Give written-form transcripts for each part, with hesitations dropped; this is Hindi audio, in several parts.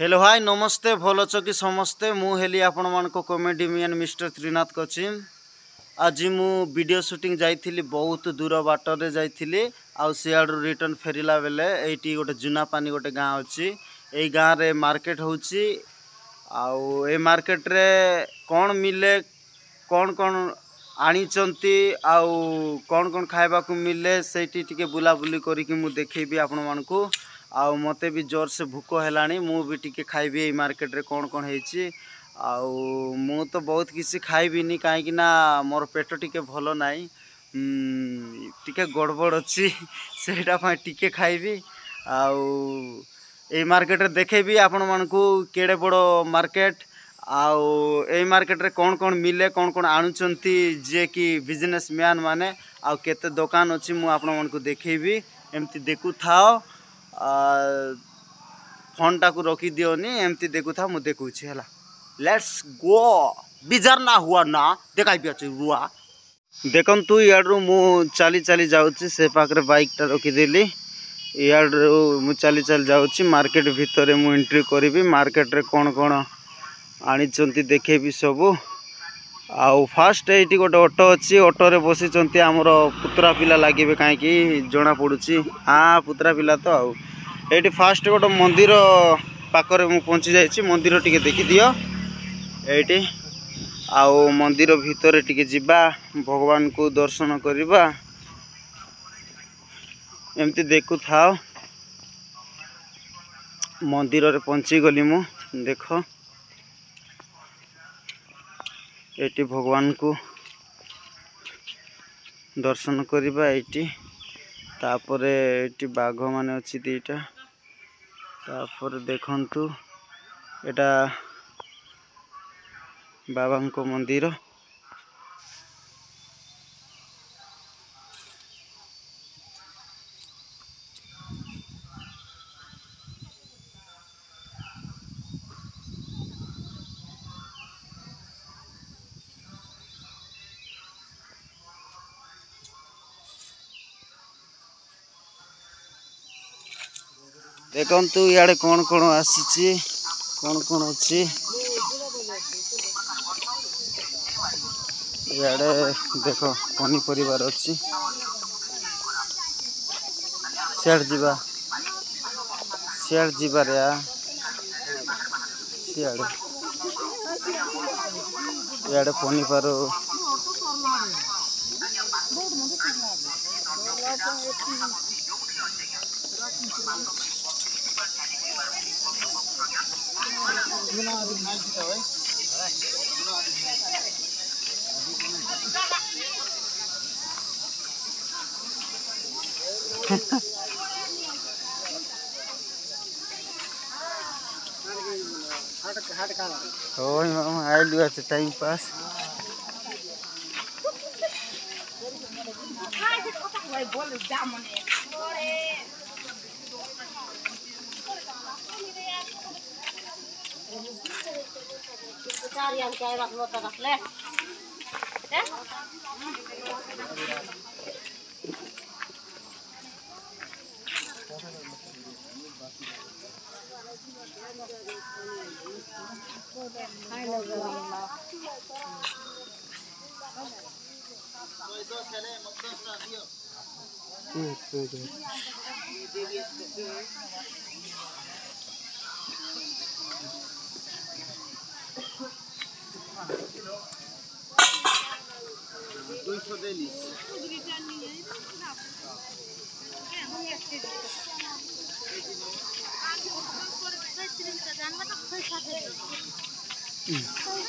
हेलो हाय नमस्ते भल अच्छ कि समस्ते मुझे आपण मान कॉमेडियन मिस्टर त्रिनाथ कोचिन आज मु वीडियो शूटिंग जाइली बहुत दूर बाटर जाइली आउ सियाड़ू रिटर्न फेरला बेले ये गोटे जुना पानी गोटे गाँ अच्छी यही गाँव रे मार्केट होची आउ ए मार्केट रे कौन मिले कौन कौन आनीचंती आउ कौन कौन खाइबा को मिले सेठी टिके बुलाबुली करिकि मु देखेबी आपण मानकू आउ मते भी जोर से भूक हैलानी मु भी टिके खाइबी ए मार्केट रे कौन कौन हेची आउ मु तो बहुत किसी खाइबिनी काहेकि ना मोर पेट टिके भलो नाई टिके गड़बड़ अच्छी सेटा पय टिके खाइबी आउ ए मार्केट रे देखेबी आपण मानकू केड़े बड़ो मार्केट आउ ए मार्केट रे कौन कौन मिले कौन कौन आणुचंती जे कि बिजनेसमैन माने आउ केते दुकान अच्छी मु आपण मानकू देखेबी एमती देखु थाओ फोन टाकू रखी दियोनी एमती देखु था मु देखुची हला लेट्स गो बिजार ना हुआ ना देखाई भी अच्छे रुआ देखन तू याडू मु चाली चाली जाउची से पाखरे बाइक टा रखी देली याडू मु चाली चाली जाउची मार्केट भीतर मु एंट्री करिवि मार्केट रे कोन कोन आनी चंती देखेबी सबु आउ फास्ट एटी गोटे ऑटो अच्छी ऑटो रे बसी चंती हमर पुत्रा पिला लागिबे काहे कि जोना पडुची हां पुत्रा पिला तो आउ एटी फास्ट गोटे मंदिर पाखरे मु पहुंची जाइछि मंदिर टिके देखि दियो एटी आउ मंदिर भीतर टिके जिबा भगवान को दर्शन करिबा एमती देखु थाओ मंदिर रे पहुंची गली मु देखो एटी भगवान को दर्शन करिबा एटी तापरे एटी बाघ माने अछि दीटा तापर देखंतु एटा बाबा को मंदिर देखंतु याडे कौन कौन आसीची कौन कौन अच्छी याडे देखो पनी परिवार अच्छी सियाड़ जीवा रे सियाड़े याडे पनी पारो ओए मामा आइलु আছে टाइम पास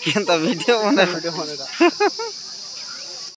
केनता वीडियो बना